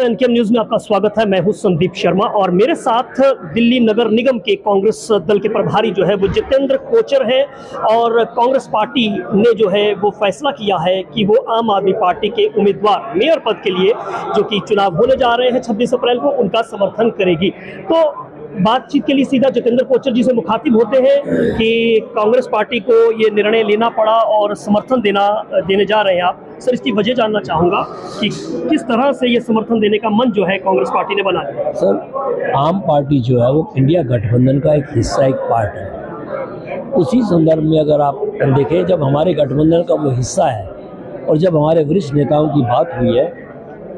एनकेएम news में आपका स्वागत है। मैं हूं संदीप शर्मा और मेरे साथ दिल्ली नगर निगम के कांग्रेस दल के प्रभारी जो है वो जितेंद्र कोचर हैं। और कांग्रेस पार्टी ने जो है वो फैसला किया है कि वो आम आदमी पार्टी के उम्मीदवार मेयर पद के लिए जो कि चुनाव होने जा रहे हैं 26 अप्रैल को, उनका समर्थन करेगी। तो बातचीत के लिए सीधा जितेंद्र कोचर जी से मुखातिब होते हैं कि कांग्रेस पार्टी को ये निर्णय लेना पड़ा और समर्थन देने जा रहे हैं आप। सर, इसकी वजह जानना चाहूँगा कि किस तरह से ये समर्थन देने का मन जो है कांग्रेस पार्टी ने बना लिया। सर, आम पार्टी जो है वो इंडिया गठबंधन का एक हिस्सा, एक पार्ट है। उसी संदर्भ में अगर आप देखें, जब हमारे गठबंधन का वो हिस्सा है और जब हमारे वरिष्ठ नेताओं की बात हुई है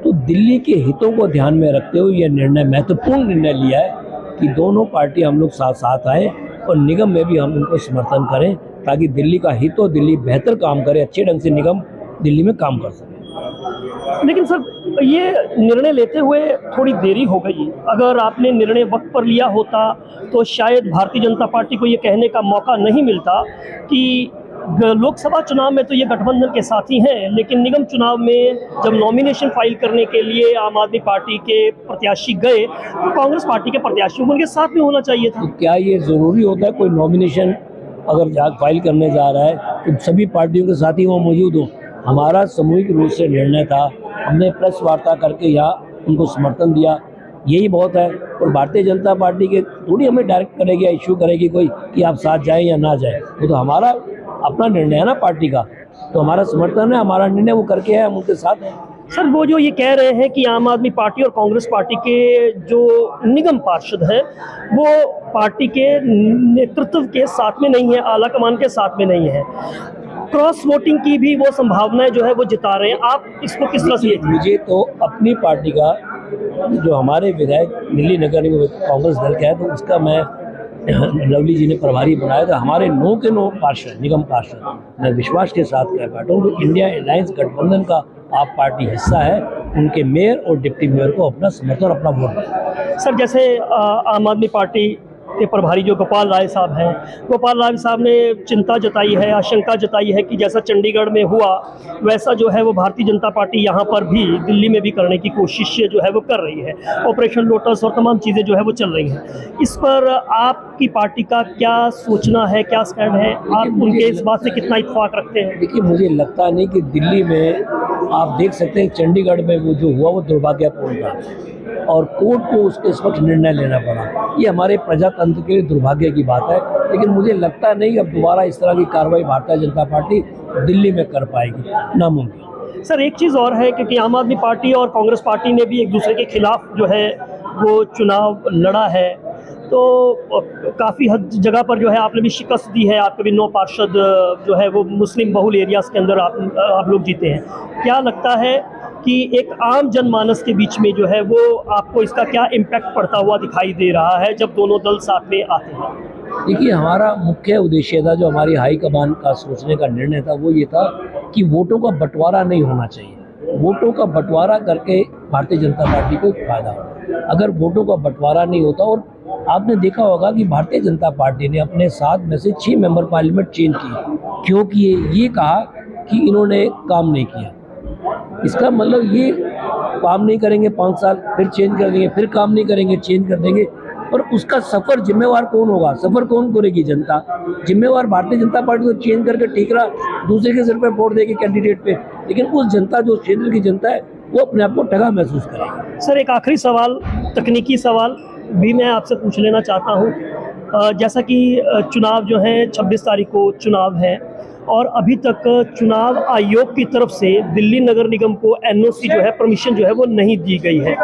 तो दिल्ली के हितों को ध्यान में रखते हुए यह निर्णय, महत्वपूर्ण निर्णय लिया है कि दोनों पार्टी हम लोग साथ साथ आए और निगम में भी हम उनको समर्थन करें ताकि दिल्ली का हित हो, दिल्ली बेहतर काम करे, अच्छे ढंग से निगम दिल्ली में काम कर सके। लेकिन सर, ये निर्णय लेते हुए थोड़ी देरी हो गई। अगर आपने निर्णय वक्त पर लिया होता तो शायद भारतीय जनता पार्टी को ये कहने का मौका नहीं मिलता कि लोकसभा चुनाव में तो ये गठबंधन के साथी हैं, लेकिन निगम चुनाव में जब नॉमिनेशन फाइल करने के लिए आम आदमी पार्टी के प्रत्याशी गए तो कांग्रेस पार्टी के प्रत्याशियों को उनके साथ में होना चाहिए था। तो क्या ये ज़रूरी होता है कोई नॉमिनेशन अगर फाइल करने जा रहा है तो सभी पार्टियों के साथी वहाँ मौजूद हो? हमारा सामूहिक रूप से निर्णय था, हमने प्रेस वार्ता करके यहाँ उनको समर्थन दिया, यही बहुत है। और भारतीय जनता पार्टी के थोड़ी हमें डायरेक्ट करेगी या इश्यू करेगी कोई कि आप साथ जाएं या ना जाएं, वो तो हमारा अपना निर्णय है ना पार्टी का, तो हमारा समर्थन है, हमारा निर्णय वो करके है, हम उनके साथ हैं। सर, वो जो ये कह रहे हैं कि आम आदमी पार्टी और कांग्रेस पार्टी के जो निगम पार्षद हैं वो पार्टी के नेतृत्व के साथ में नहीं है, आला कमान के साथ में नहीं है, क्रॉस वोटिंग की भी वो संभावनाएं जो है वो जिता रहे हैं। आप इसको किस तरह से? मुझे तो अपनी पार्टी का जो हमारे विधायक दिल्ली नगर निगम कांग्रेस दल का है तो उसका मैं लवली जी ने प्रभारी बनाया था। हमारे 9 के 9 पार्षद, निगम पार्षद, मैं विश्वास के साथ कह पाता हूँ तो इंडिया अलायंस गठबंधन का आप पार्टी हिस्सा है, उनके मेयर और डिप्टी मेयर को अपना समर्थन, अपना वोट दें। सर, जैसे आम आदमी पार्टी के प्रभारी जो गोपाल राय साहब हैं, गोपाल राय साहब ने चिंता जताई है, आशंका जताई है कि जैसा चंडीगढ़ में हुआ वैसा जो है वो भारतीय जनता पार्टी यहाँ पर भी दिल्ली में भी करने की कोशिश जो है वो कर रही है। ऑपरेशन लोटस और तमाम चीज़ें जो है वो चल रही हैं। इस पर आपकी पार्टी का क्या सोचना है, क्या स्टैंड है? आप उनके इस बात से कितना इत्तेफाक रखते हैं? देखिए, मुझे लगता नहीं कि दिल्ली में आप देख सकते हैं, चंडीगढ़ में वो जो हुआ वो दुर्भाग्यपूर्ण था और कोर्ट को उसके स्पष्ट निर्णय लेना पड़ा। ये हमारे प्रजातंत्र के लिए दुर्भाग्य की बात है, लेकिन मुझे लगता नहीं अब दोबारा इस तरह की कार्रवाई भारतीय जनता पार्टी दिल्ली में कर पाएगी, नामुमकिन। सर, एक चीज़ और है कि आम आदमी पार्टी और कांग्रेस पार्टी ने भी एक दूसरे के खिलाफ जो है वो चुनाव लड़ा है, तो काफ़ी हद जगह पर जो है आपने भी शिकस्त दी है। आपके भी 9 पार्षद जो है वो मुस्लिम बहुल एरियाज़ के अंदर आप लोग जीते हैं। क्या लगता है कि एक आम जनमानस के बीच में जो है वो आपको इसका क्या इम्पैक्ट पड़ता हुआ दिखाई दे रहा है जब दोनों दल साथ में आते हैं? देखिए, हमारा मुख्य उद्देश्य था, जो हमारी हाईकमान का सोचने का निर्णय था, वो ये था कि वोटों का बंटवारा नहीं होना चाहिए। वोटों का बंटवारा करके भारतीय जनता पार्टी को एक फायदा हो। अगर वोटों का बंटवारा नहीं होता, और आपने देखा होगा कि भारतीय जनता पार्टी ने अपने 7 में से 6 मेंबर पार्लियामेंट चेंज किए, क्योंकि ये कहा कि इन्होंने काम नहीं किया। इसका मतलब ये काम नहीं करेंगे 5 साल, फिर चेंज कर देंगे, फिर काम नहीं करेंगे, चेंज कर देंगे। और उसका सफ़र जिम्मेवार कौन होगा? सफ़र कौन करेगी? जनता। जिम्मेवार भारतीय जनता पार्टी को चेंज करके ठीक रहा, दूसरे के सिर पर वोट देगी कैंडिडेट पे, लेकिन उस जनता, जो क्षेत्र की जनता है, वो अपने आप को ठगा महसूस करेगी। सर, एक आखिरी सवाल, तकनीकी सवाल भी मैं आपसे पूछ लेना चाहता हूँ। जैसा कि चुनाव जो है 26 तारीख को चुनाव है और अभी तक चुनाव आयोग की तरफ से दिल्ली नगर निगम को एनओसी जो है, परमिशन जो है वो नहीं दी गई है।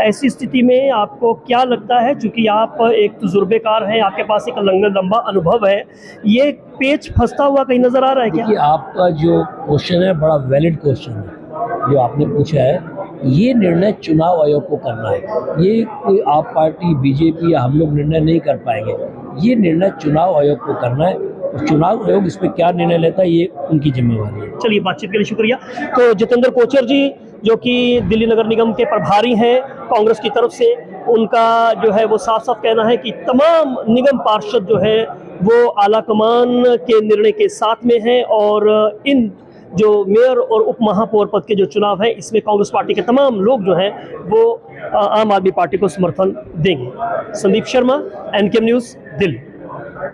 ऐसी स्थिति में आपको क्या लगता है, चूँकि आप एक तजुर्बेकार हैं, आपके पास एक लंबा अनुभव है, ये पेच फंसता हुआ कहीं नज़र आ रहा है क्या? देखिए, आपका जो क्वेश्चन है बड़ा वैलिड क्वेश्चन है जो आपने पूछा है। ये निर्णय चुनाव आयोग को करना है, ये कोई आप पार्टी, बीजेपी या हम लोग निर्णय नहीं कर पाएंगे। ये निर्णय चुनाव आयोग को करना है और चुनाव आयोग इस पर क्या निर्णय लेता है ये उनकी जिम्मेवारी है। चलिए, बातचीत के लिए शुक्रिया। तो जितेंद्र कोचर जी, जो कि दिल्ली नगर निगम के प्रभारी हैं कांग्रेस की तरफ से, उनका जो है वो साफ साफ कहना है कि तमाम निगम पार्षद जो है वो आला कमान के निर्णय के साथ में हैं और इन जो मेयर और उप महापौर पद के जो चुनाव है इसमें कांग्रेस पार्टी के तमाम लोग जो हैं वो आम आदमी पार्टी को समर्थन देंगे। Sandeep Sharma, NK news, Delhi.